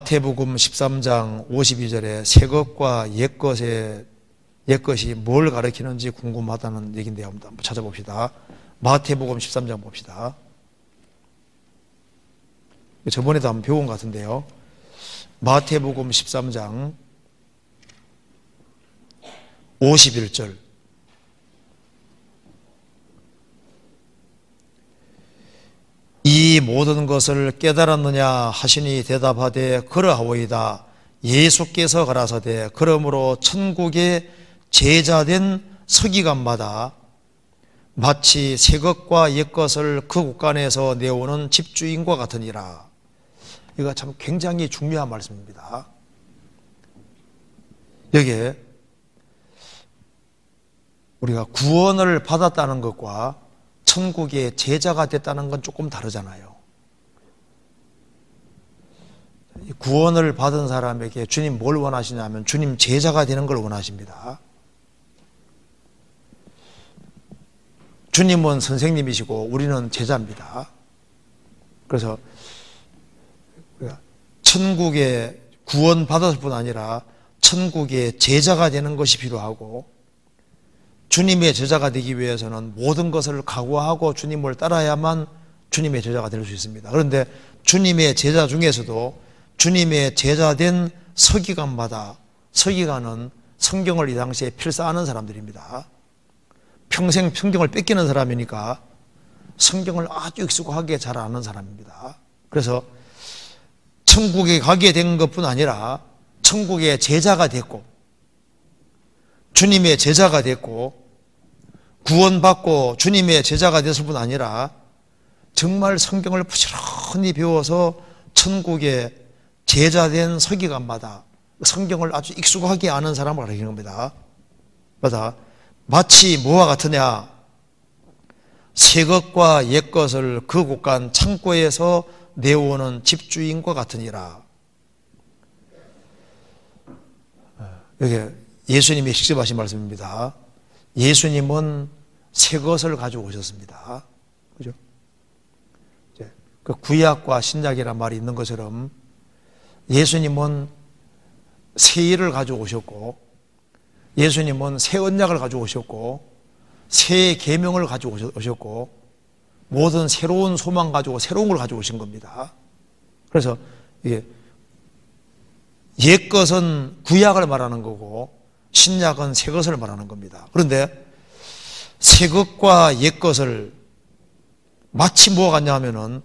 마태복음 13장 52절에 새 것과 옛것이 뭘 가리키는지 궁금하다는 얘기인데요. 한번 찾아봅시다. 마태복음 13장 봅시다. 저번에도 한번 배운 것 같은데요. 마태복음 13장 51절. 이 모든 것을 깨달았느냐 하시니 대답하되 그러하오이다. 예수께서 가라사대 그러므로 천국의 제자된 서기관마다 마치 새 것과 옛 것을 그 곳간에서 내오는 집주인과 같으니라. 이거 참 굉장히 중요한 말씀입니다. 여기에 우리가 구원을 받았다는 것과 천국의 제자가 됐다는 건 조금 다르잖아요. 구원을 받은 사람에게 주님 뭘 원하시냐면 주님 제자가 되는 걸 원하십니다. 주님은 선생님이시고 우리는 제자입니다. 그래서 천국에 구원 받았을 뿐 아니라 천국의 제자가 되는 것이 필요하고, 주님의 제자가 되기 위해서는 모든 것을 각오하고 주님을 따라야만 주님의 제자가 될 수 있습니다. 그런데 주님의 제자 중에서도 주님의 제자된 서기관마다, 서기관은 성경을 이 당시에 필사하는 사람들입니다. 평생 성경을 뺏기는 사람이니까 성경을 아주 익숙하게 잘 아는 사람입니다. 그래서 천국에 가게 된 것뿐 아니라 천국의 제자가 됐고, 주님의 제자가 됐고, 구원받고 주님의 제자가 됐을 뿐 아니라 정말 성경을 부지런히 배워서 천국의 제자된 서기관마다 성경을 아주 익숙하게 아는 사람을 가리키는 겁니다. 맞아. 마치 뭐와 같으냐? 새 것과 옛 것을 그 곳간 창고에서 내오는 집주인과 같으니라. 여기 예수님이 직접 하신 말씀입니다. 예수님은 새 것을 가지고 오셨습니다. 그죠? 그 구약과 신약이란 말이 있는 것처럼 예수님은 새 일을 가지고 오셨고, 예수님은 새 언약을 가지고 오셨고, 새 계명을 가지고 오셨고, 모든 새로운 소망 가지고 새로운 걸 가지고 오신 겁니다. 그래서 이게 옛 것은 구약을 말하는 거고 신약은 새 것을 말하는 겁니다. 그런데 새 것과 옛 것을 마치 뭐가 같냐 하면은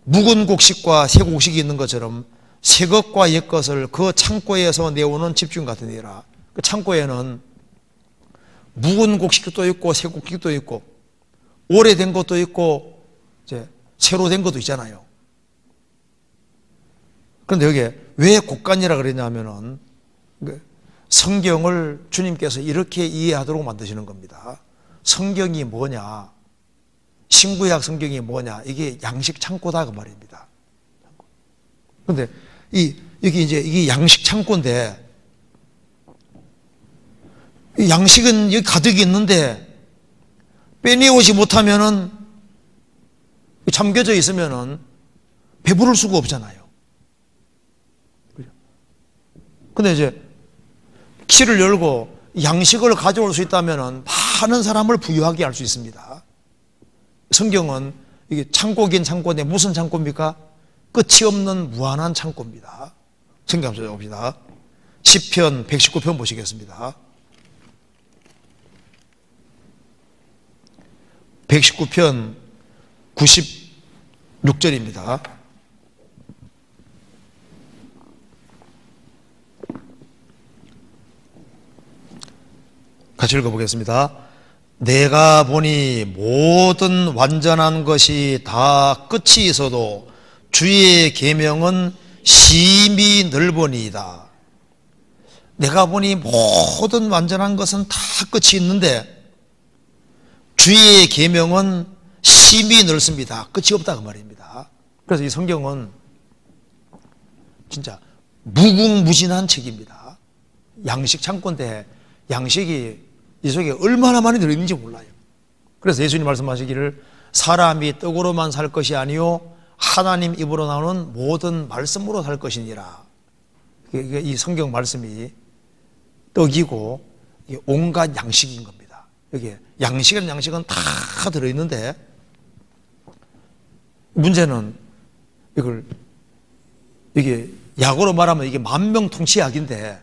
묵은 곡식과 새 곡식이 있는 것처럼 새 것과 옛 것을 그 창고에서 내오는 집주인 같으니라. 그 창고에는 묵은 곡식도 있고 새 곡식도 있고 오래된 것도 있고 이제 새로 된 것도 있잖아요. 그런데 여기에 왜 곡간이라 그랬냐면은 성경을 주님께서 이렇게 이해하도록 만드시는 겁니다. 성경이 뭐냐? 신구약 성경이 뭐냐? 이게 양식 창고다 그 말입니다. 그런데 여기 이제 이게 양식 창고인데, 이 양식은 여기 가득 있는데 빼내오지 못하면은, 잠겨져 있으면은 배부를 수가 없잖아요. 근데 이제 키를 열고 양식을 가져올 수 있다면은 많은 사람을 부유하게 할 수 있습니다. 성경은 이게 창고긴 창고인데 무슨 창고입니까? 끝이 없는 무한한 창고입니다. 성경 한번 찾아봅시다. 시편 119편 보시겠습니다. 119편 96절입니다. 같이 읽어보겠습니다. 내가 보니 모든 완전한 것이 다 끝이 있어도 주의 계명은 심히 넓으니이다. 내가 보니 모든 완전한 것은 다 끝이 있는데 주의 계명은 심히 넓습니다. 끝이 없다 그 말입니다. 그래서 이 성경은 진짜 무궁무진한 책입니다. 양식 창고인데 양식이 이 속에 얼마나 많이 들어있는지 몰라요. 그래서 예수님 말씀하시기를 사람이 떡으로만 살 것이 아니요 하나님 입으로 나오는 모든 말씀으로 살 것이니라. 이 성경 말씀이 떡이고 온갖 양식인 겁니다. 여기 양식은 다 들어있는데 문제는 이게 약으로 말하면 이게 만병통치약인데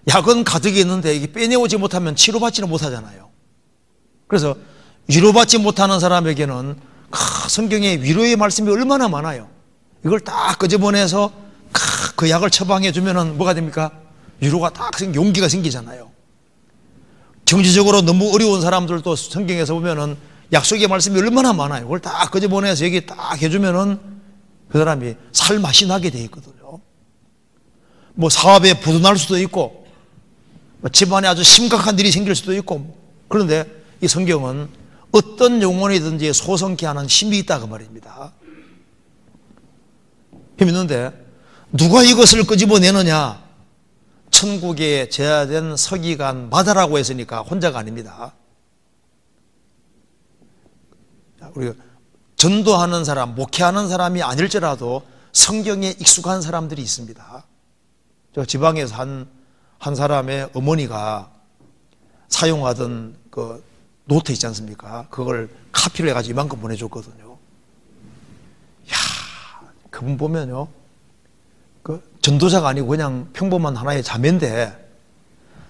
약은 가득이 있는데 이게 빼내오지 못하면 치료받지는 못하잖아요. 그래서 위로받지 못하는 사람에게는 성경에 위로의 말씀이 얼마나 많아요. 이걸 딱 끄집어내서 그 약을 처방해 주면은 뭐가 됩니까? 위로가 딱 용기가 생기잖아요. 경제적으로 너무 어려운 사람들도 성경에서 보면은 약속의 말씀이 얼마나 많아요. 그걸 딱 끄집어내서 여기 딱 해주면은 그 사람이 살맛이 나게 돼 있거든요. 뭐 사업에 부도날 수도 있고 집안에 아주 심각한 일이 생길 수도 있고, 그런데 이 성경은 어떤 영혼이든지 소성케 하는 힘이 있다 그 말입니다. 힘이 있는데 누가 이것을 끄집어내느냐? 천국에 제하된 서기관마다라고 했으니까 혼자가 아닙니다. 우리가 전도하는 사람, 목회하는 사람이 아닐지라도 성경에 익숙한 사람들이 있습니다. 저 지방에서 한 사람의 어머니가 사용하던 그 노트 있지 않습니까? 그걸 카피를 해가지고 이만큼 보내줬거든요. 이야, 그분 보면요, 그 전도자가 아니고 그냥 평범한 하나의 자매인데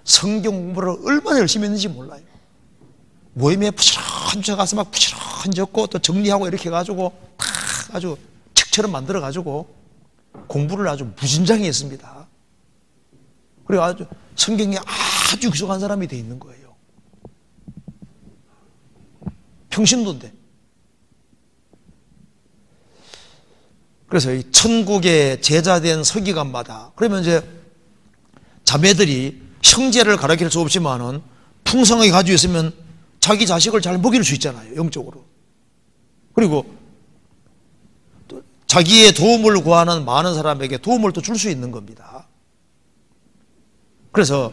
성경 공부를 얼마나 열심히 했는지 몰라요. 모임에 부지런히 가서 막 부지런히 적고 또 정리하고 이렇게 해가지고 다 아주 책처럼 만들어가지고 공부를 아주 무진장히 했습니다. 그리고 아주 성경에 아주 익숙한 사람이 돼 있는 거예요. 평신도인데. 그래서 이 천국의 제자된 서기관마다, 그러면 이제 자매들이 형제를 가르칠 수 없지만은 풍성하게 가지고 있으면 자기 자식을 잘 먹일 수 있잖아요, 영적으로. 그리고 또 자기의 도움을 구하는 많은 사람에게 도움을 또 줄 수 있는 겁니다. 그래서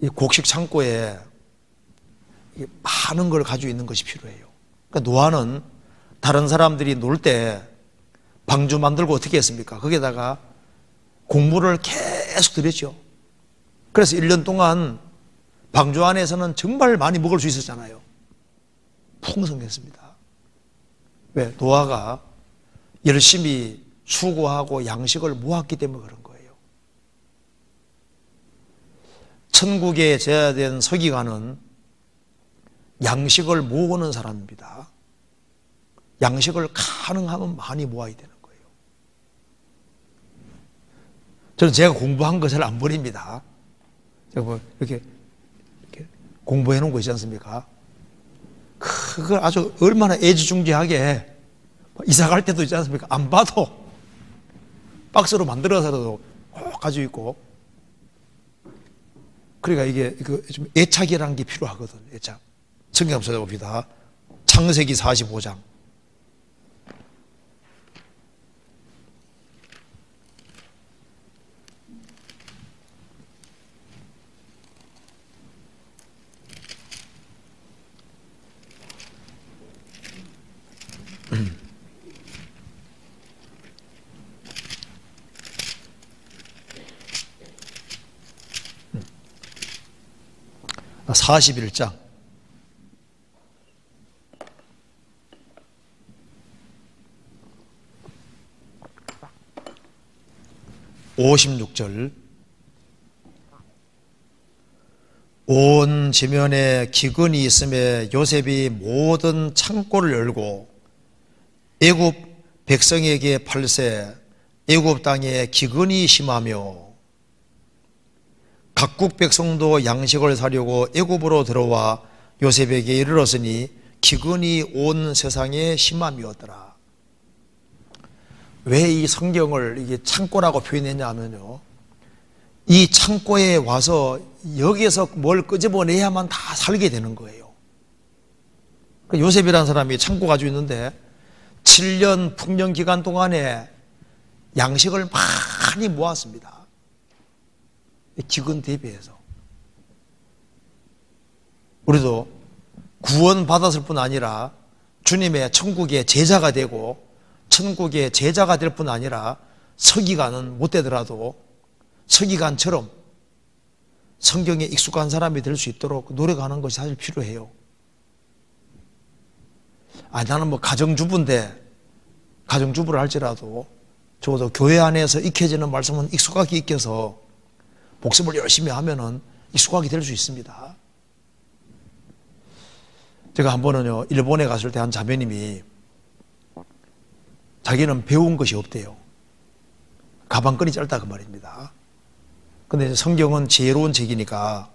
이 곡식 창고에 많은 걸 가지고 있는 것이 필요해요. 그러니까 노아는 다른 사람들이 놀 때 방주 만들고 어떻게 했습니까? 거기에다가 곡물을 계속 들였죠. 그래서 1년 동안 방주 안에서는 정말 많이 먹을 수 있었잖아요. 풍성했습니다. 왜? 노아가 열심히 수고하고 양식을 모았기 때문에 그런 거예요. 천국에 제하된 서기관은 양식을 모으는 사람입니다. 양식을 가능하면 많이 모아야 되는 거예요. 저는 제가 공부한 것을 안 버립니다. 제가 뭐 이렇게 공부해 놓은 거 있지 않습니까? 그걸 아주 얼마나 애지중지하게 이사 갈 때도 있지 않습니까? 안 봐도 박스로 만들어서라도 꼭 가지고 있고. 그러니까 이게 좀 애착이라는 게 필요하거든. 애착. 성경 한번 찾아봅시다. 창세기 45장. 아, 41장 56절. 온 지면에 기근이 있음에 요셉이 모든 창고를 열고 애굽 백성에게 팔세 애굽 땅에 기근이 심하며 각국 백성도 양식을 사려고 애굽으로 들어와 요셉에게 이르렀으니 기근이 온 세상에 심함이었더라. 왜 이 성경을 이게 창고라고 표현했냐 하면요, 이 창고에 와서 여기에서 뭘 끄집어내야만 다 살게 되는 거예요. 요셉이라는 사람이 창고 가지고 있는데 7년 풍년 기간 동안에 양식을 많이 모았습니다. 기근 대비해서. 우리도 구원 받았을 뿐 아니라 주님의 천국의 제자가 되고 천국의 제자가 될 뿐 아니라 서기관은 못 되더라도 서기관처럼 성경에 익숙한 사람이 될 수 있도록 노력하는 것이 사실 필요해요. 나는 뭐 가정주부인데, 가정주부를 할지라도 적어도 교회 안에서 익혀지는 말씀은 익숙하게 익혀서 복습을 열심히 하면은 익숙하게 될 수 있습니다. 제가 한 번은요, 일본에 갔을 때 한 자매님이 자기는 배운 것이 없대요. 가방끈이 짧다 그 말입니다. 근데 이제 성경은 지혜로운 책이니까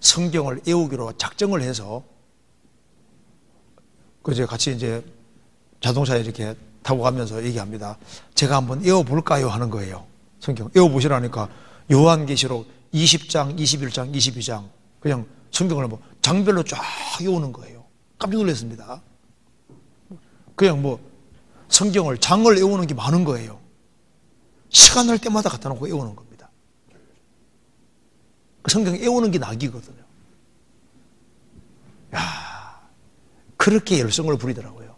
성경을 외우기로 작정을 해서 그제 같이 이제 자동차에 이렇게 타고 가면서 얘기합니다. 제가 한번 외워볼까요? 하는 거예요. 성경 외워보시라니까 요한계시록 20장, 21장, 22장 그냥 성경을 뭐 장별로 쫙 외우는 거예요. 깜짝 놀랐습니다. 그냥 뭐 성경을 장을 외우는 게 많은 거예요. 시간 날 때마다 갖다 놓고 외우는 겁니다. 성경 외우는 게 낙이거든요. 야, 그렇게 열성을 부리더라고요.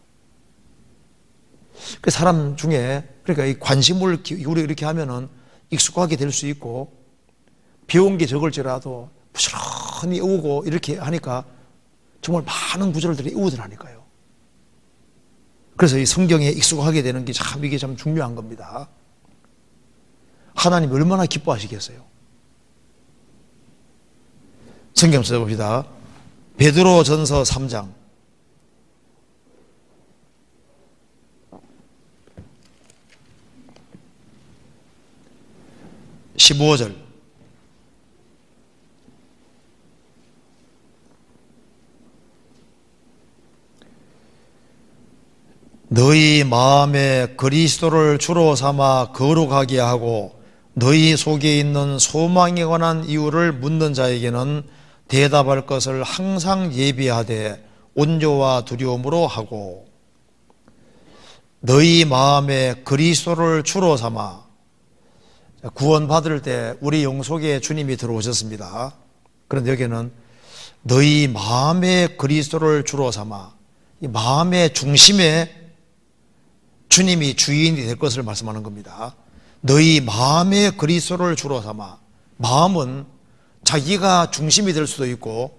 그 사람 중에 그러니까 이 관심을 기울여 이렇게 하면은 익숙하게 될 수 있고 배운 게 적을지라도 부지런히 외우고 이렇게 하니까 정말 많은 구절들이 외우더라니까요. 그래서 이 성경에 익숙하게 되는 게 참 이게 참 중요한 겁니다. 하나님이 얼마나 기뻐하시겠어요. 성경 써봅시다. 베드로전서 3장 15절 너희 마음에 그리스도를 주로 삼아 거룩하게 하고 너희 속에 있는 소망에 관한 이유를 묻는 자에게는 대답할 것을 항상 예비하되 온조와 두려움으로 하고 너희 마음에 그리스도를 주로 삼아 구원받을 때 우리 영속에 주님이 들어오셨습니다. 그런데 여기는 너희 마음에 그리스도를 주로 삼아 이 마음의 중심에 주님이 주인이 될 것을 말씀하는 겁니다. 너희 마음에 그리스도를 주로 삼아 마음은 자기가 중심이 될 수도 있고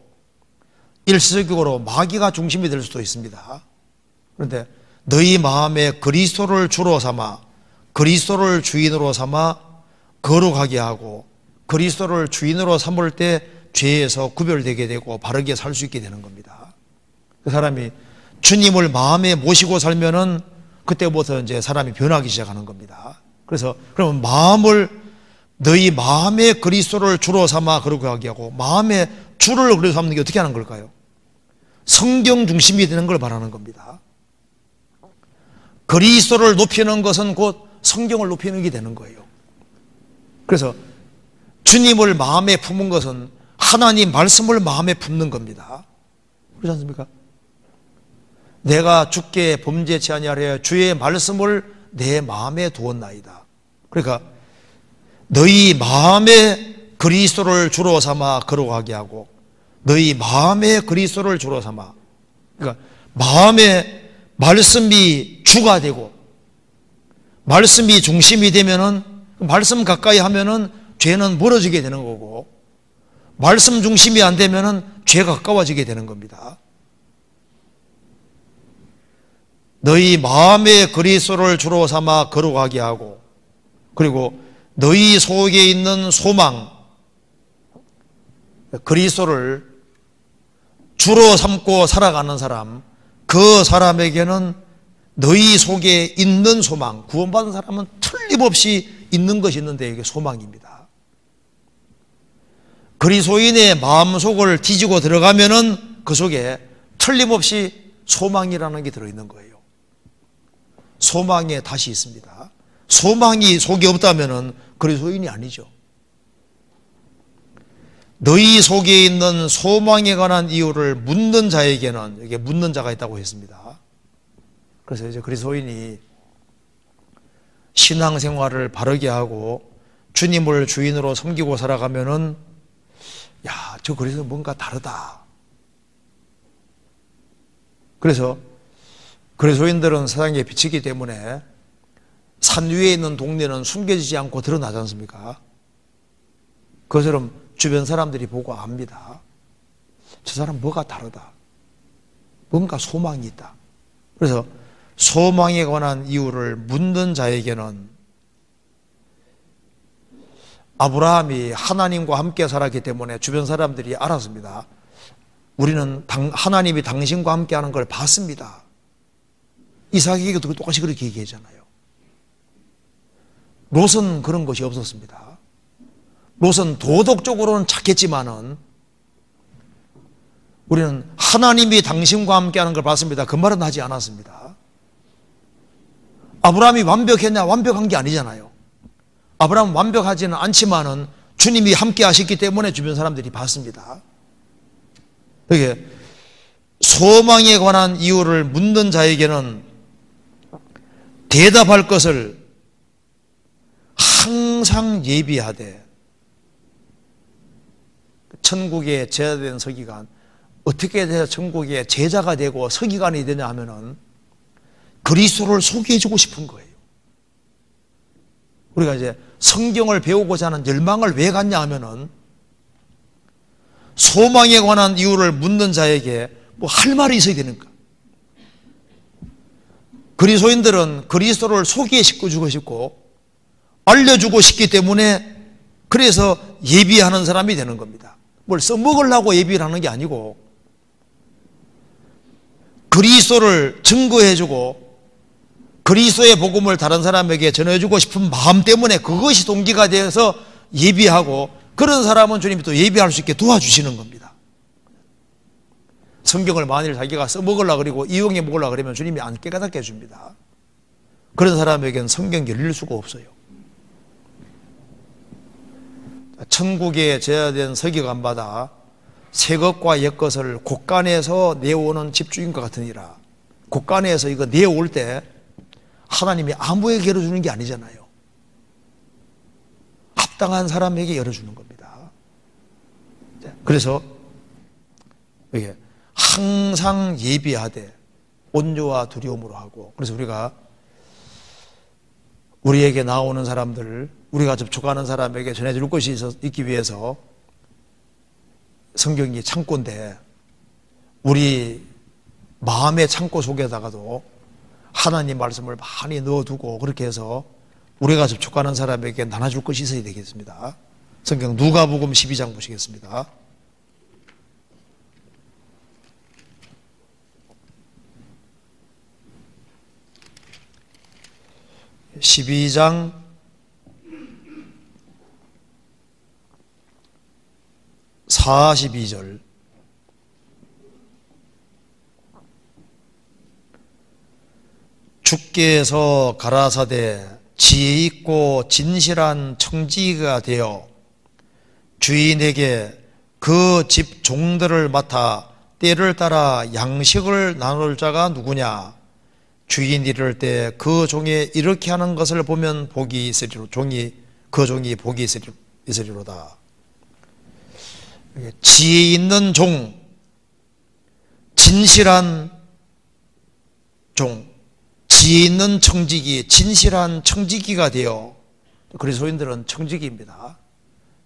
일시적으로 마귀가 중심이 될 수도 있습니다. 그런데 너희 마음에 그리스도를 주로 삼아 그리스도를 주인으로 삼아 거룩하게 하고 그리스도를 주인으로 삼을 때 죄에서 구별되게 되고 바르게 살 수 있게 되는 겁니다. 그 사람이 주님을 마음에 모시고 살면은 그때부터 이제 사람이 변하기 시작하는 겁니다. 그래서 그러면 마음을 너희 마음에 그리스도를 주로 삼아 거룩하게 하고 마음에 주를 그리스도 삼는 게 어떻게 하는 걸까요? 성경 중심이 되는 걸 말하는 겁니다. 그리스도를 높이는 것은 곧 성경을 높이는 게 되는 거예요. 그래서 주님을 마음에 품은 것은 하나님 말씀을 마음에 품는 겁니다. 그렇지 않습니까? 내가 주께 범죄치 아니하려 주의 말씀을 내 마음에 두었나이다. 그러니까 너희 마음에 그리스도를 주로 삼아 거룩하게 하고 너희 마음에 그리스도를 주로 삼아 그러니까 마음에 말씀이 주가 되고 말씀이 중심이 되면은 말씀 가까이 하면은 죄는 멀어지게 되는 거고 말씀 중심이 안 되면은 죄가 가까워지게 되는 겁니다. 너희 마음에 그리스도를 주로 삼아 거룩하게 하고 그리고 너희 속에 있는 소망 그리스도를 주로 삼고 살아가는 사람 그 사람에게는 너희 속에 있는 소망 구원받은 사람은 틀림없이 있는 것이 있는데 이게 소망입니다. 그리스도인의 마음속을 뒤지고 들어가면은 그 속에 틀림없이 소망이라는 게 들어있는 거예요. 소망에 다시 있습니다. 소망이 속에 없다면은 그리스도인이 아니죠. 너희 속에 있는 소망에 관한 이유를 묻는 자에게는 이게 묻는 자가 있다고 했습니다. 그래서 이제 그리스도인이 신앙생활을 바르게 하고 주님을 주인으로 섬기고 살아가면은 야, 저 그리스도 뭔가 다르다. 그래서 그리스도인들은 세상에 비치기 때문에 산 위에 있는 동네는 숨겨지지 않고 드러나지 않습니까? 그것처럼 주변 사람들이 보고 압니다. 저 사람 뭐가 다르다. 뭔가 소망이 있다. 그래서 소망에 관한 이유를 묻는 자에게는 아브라함이 하나님과 함께 살았기 때문에 주변 사람들이 알았습니다. 우리는 하나님이 당신과 함께 하는 걸 봤습니다. 이삭에게도 똑같이 그렇게 얘기하잖아요. 롯은 그런 것이 없었습니다. 롯은 도덕적으로는 착했지만은 우리는 하나님이 당신과 함께 하는 걸 봤습니다. 그 말은 하지 않았습니다. 아브라함이 완벽했냐? 완벽한 게 아니잖아요. 아브라함은 완벽하지는 않지만은 주님이 함께 하셨기 때문에 주변 사람들이 봤습니다. 이게 소망에 관한 이유를 묻는 자에게는 대답할 것을 항상 예비하되, 천국에 제자된 서기관, 어떻게 해야 천국의 제자가 되고 서기관이 되냐 하면은 그리스도를 소개해주고 싶은 거예요. 우리가 이제 성경을 배우고자 하는 열망을 왜 갖냐 하면은 소망에 관한 이유를 묻는 자에게 뭐 할 말이 있어야 되는가. 그리스도인들은 그리스도를 소개시켜주고 싶고 알려주고 싶기 때문에 그래서 예비하는 사람이 되는 겁니다. 뭘 써먹으려고 예비를 하는 게 아니고 그리스도를 증거해주고 그리스도의 복음을 다른 사람에게 전해주고 싶은 마음 때문에 그것이 동기가 되어서 예비하고, 그런 사람은 주님이 또 예비할 수 있게 도와주시는 겁니다. 성경을 만일 자기가 써먹으려고 그러고 이용해 먹으려고 그러면 주님이 안 깨닫게 해줍니다. 그런 사람에게는 성경 열릴 수가 없어요. 천국에 제자된 서기관마다 새 것과 옛 것을 곳간에서 내오는 집주인과 같으니라. 곳간에서 이거 내올 때 하나님이 아무에게 열어주는 게 아니잖아요. 합당한 사람에게 열어주는 겁니다. 그래서 이게 항상 예비하되 온유와 두려움으로 하고, 그래서 우리가 우리에게 나오는 사람들, 우리가 접촉하는 사람에게 전해줄 것이 있기 위해서 성경이 창고인데 우리 마음의 창고 속에다가도 하나님 말씀을 많이 넣어두고 그렇게 해서 우리가 접촉하는 사람에게 나눠줄 것이 있어야 되겠습니다. 성경 누가복음 12장 보시겠습니다. 12장 42절. 주께서 가라사대 지혜 있고 진실한 청지기가 되어 주인에게 그 집 종들을 맡아 때를 따라 양식을 나눌 자가 누구냐? 주인 이를 때 그 종이 이렇게 하는 것을 보면 복이 있으리로, 그 종이 복이 있으리로다. 지혜 있는 종, 진실한 종, 지혜 있는 청지기, 진실한 청지기가 되어, 그리스도인들은 청지기입니다.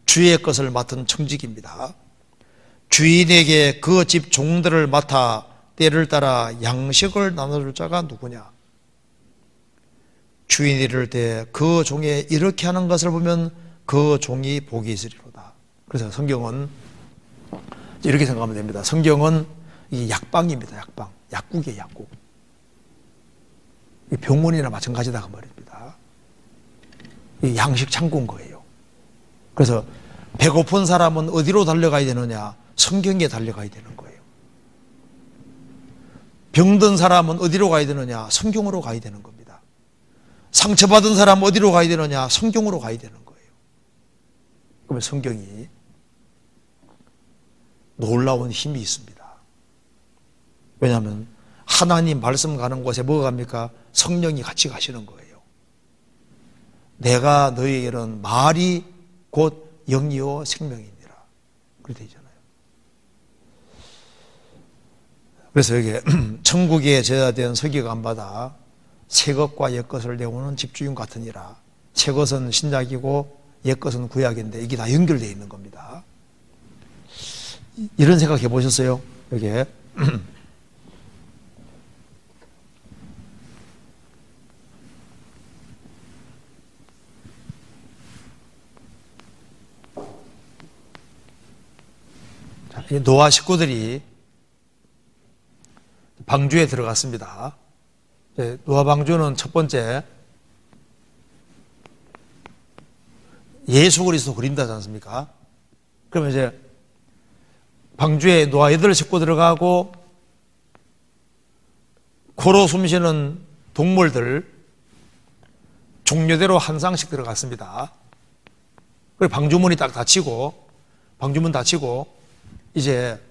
주의 것을 맡은 청지기입니다. 주인에게 그 집 종들을 맡아 때를 따라 양식을 나눠줄 자가 누구냐? 주인이 이를 때 그 종이 이렇게 하는 것을 보면 그 종이 복이 있으리로다. 그래서 성경은 이렇게 생각하면 됩니다. 성경은 이 약방입니다. 약방. 약국이에요. 약국. 병원이나 마찬가지다 그 말입니다. 이 양식 창고인 거예요. 그래서 배고픈 사람은 어디로 달려가야 되느냐? 성경에 달려가야 되는 거예요. 병든 사람은 어디로 가야 되느냐? 성경으로 가야 되는 겁니다. 상처받은 사람은 어디로 가야 되느냐? 성경으로 가야 되는 거예요. 그러면 성경이 놀라운 힘이 있습니다. 왜냐하면 하나님 말씀 가는 곳에 뭐가 갑니까? 성령이 같이 가시는 거예요. 내가 너희에게는 말이 곧 영이요 생명이니라. 그렇게 되잖아요. 그래서 여기 천국의 제자된 서기관마다 새 것과 옛 것을 내오는 집주인 같으니라. 새 것은 신약이고 옛 것은 구약인데 이게 다 연결되어 있는 겁니다. 이런 생각 해보셨어요? 여기에 노아 식구들이 방주에 들어갔습니다. 노아 방주는 첫 번째 예수 그리스도 그린다지 않습니까? 그러면 이제 방주에 노아 8 식구 들어가고 코로 숨쉬는 동물들 종류대로 한 쌍씩 들어갔습니다. 그리고 방주문이 딱 닫히고 방주문 닫히고 이제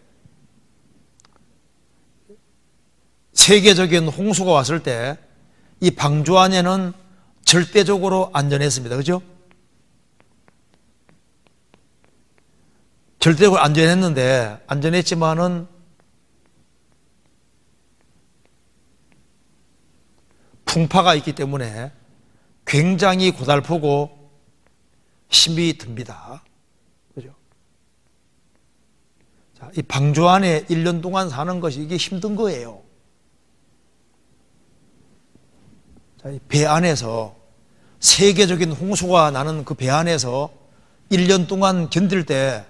세계적인 홍수가 왔을 때 이 방주 안에는 절대적으로 안전했습니다. 그죠? 절대적으로 안전했지만은 풍파가 있기 때문에 굉장히 고달프고 힘이 듭니다. 그죠? 자, 이 방주 안에 1년 동안 사는 것이 이게 힘든 거예요. 자, 이 배 안에서 세계적인 홍수가 나는 그 배 안에서 1년 동안 견딜 때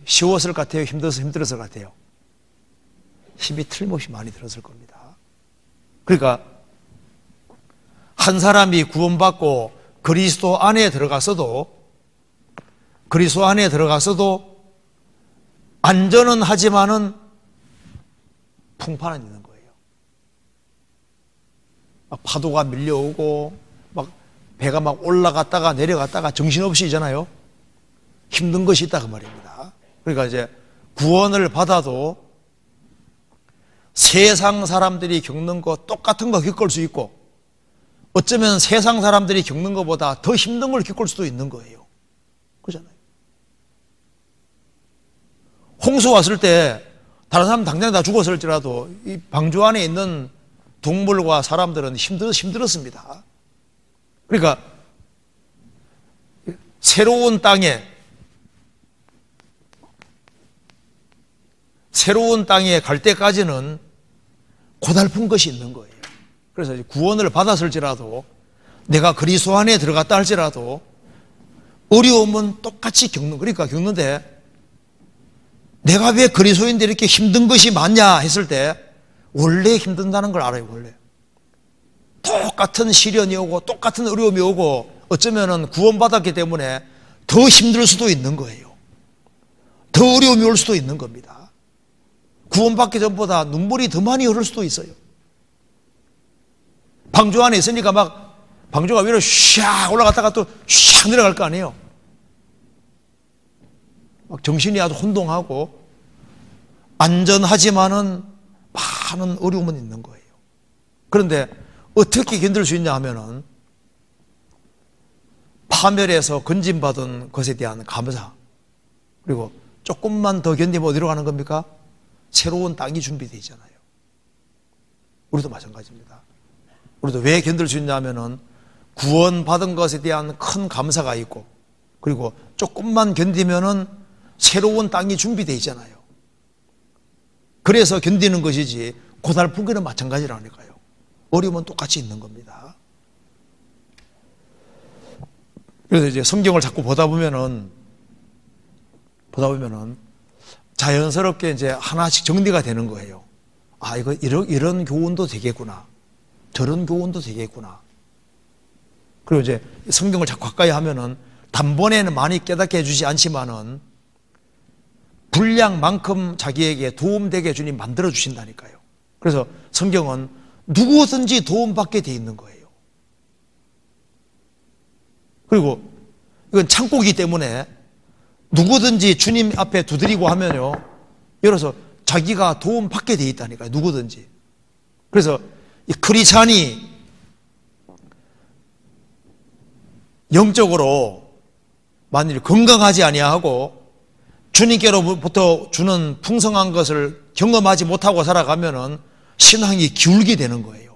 쉬웠을 것 같아요? 힘들었을 것 같아요? 힘이 틀림없이 많이 들었을 겁니다. 그러니까 한 사람이 구원받고 그리스도 안에 들어갔어도 안전은 하지만은 풍파는 있는 거예요. 막 파도가 밀려오고 막 배가 막 올라갔다가 내려갔다가 정신없이잖아요. 힘든 것이 있다 그 말입니다. 그러니까 이제 구원을 받아도 세상 사람들이 겪는 거 똑같은 거 겪을 수 있고 어쩌면 세상 사람들이 겪는 것보다 더 힘든 걸 겪을 수도 있는 거예요. 그렇잖아요. 홍수 왔을 때 다른 사람 당장 다 죽었을지라도 이 방주 안에 있는 동물과 사람들은 힘들었습니다. 그러니까 새로운 땅에 갈 때까지는 고달픈 것이 있는 거예요. 그래서 구원을 받았을지라도 내가 그리스도 안에 들어갔다 할지라도 어려움은 똑같이 그러니까 겪는데 내가 왜 그리스도인데 이렇게 힘든 것이 많냐 했을 때 원래 힘든다는 걸 알아요. 원래 똑같은 시련이 오고 똑같은 어려움이 오고 어쩌면은 구원받았기 때문에 더 힘들 수도 있는 거예요. 더 어려움이 올 수도 있는 겁니다. 구원받기 전보다 눈물이 더 많이 흐를 수도 있어요. 방주 안에 있으니까 막 방주가 위로 샥 올라갔다가 또 샥 내려갈 거 아니에요. 막 정신이 아주 혼동하고 안전하지만은 많은 어려움은 있는 거예요. 그런데 어떻게 견딜 수 있냐 하면은 파멸에서 건진받은 것에 대한 감사 그리고 조금만 더 견디면 어디로 가는 겁니까? 새로운 땅이 준비되어 있잖아요. 우리도 마찬가지입니다. 우리도 왜 견딜 수 있냐 하면은 구원받은 것에 대한 큰 감사가 있고 그리고 조금만 견디면은 새로운 땅이 준비되어 있잖아요. 그래서 견디는 것이지 고달픈 거는 마찬가지라니까요. 어려움은 똑같이 있는 겁니다. 그래서 이제 성경을 자꾸 보다 보면은 자연스럽게 이제 하나씩 정리가 되는 거예요. 아, 이거 이런 교훈도 되겠구나. 저런 교훈도 되겠구나. 그리고 이제 성경을 자꾸 가까이 하면은 단번에는 많이 깨닫게 해주지 않지만은 분량만큼 자기에게 도움되게 주님 만들어 주신다니까요. 그래서 성경은 누구든지 도움받게 돼 있는 거예요. 그리고 이건 창고이기 때문에 누구든지 주님 앞에 두드리고 하면요, 열어서 자기가 도움받게 돼 있다니까요. 누구든지. 그래서 이 크리스찬이 영적으로 만일 건강하지 아니하고 주님께로부터 주는 풍성한 것을 경험하지 못하고 살아가면은 신앙이 기울게 되는 거예요.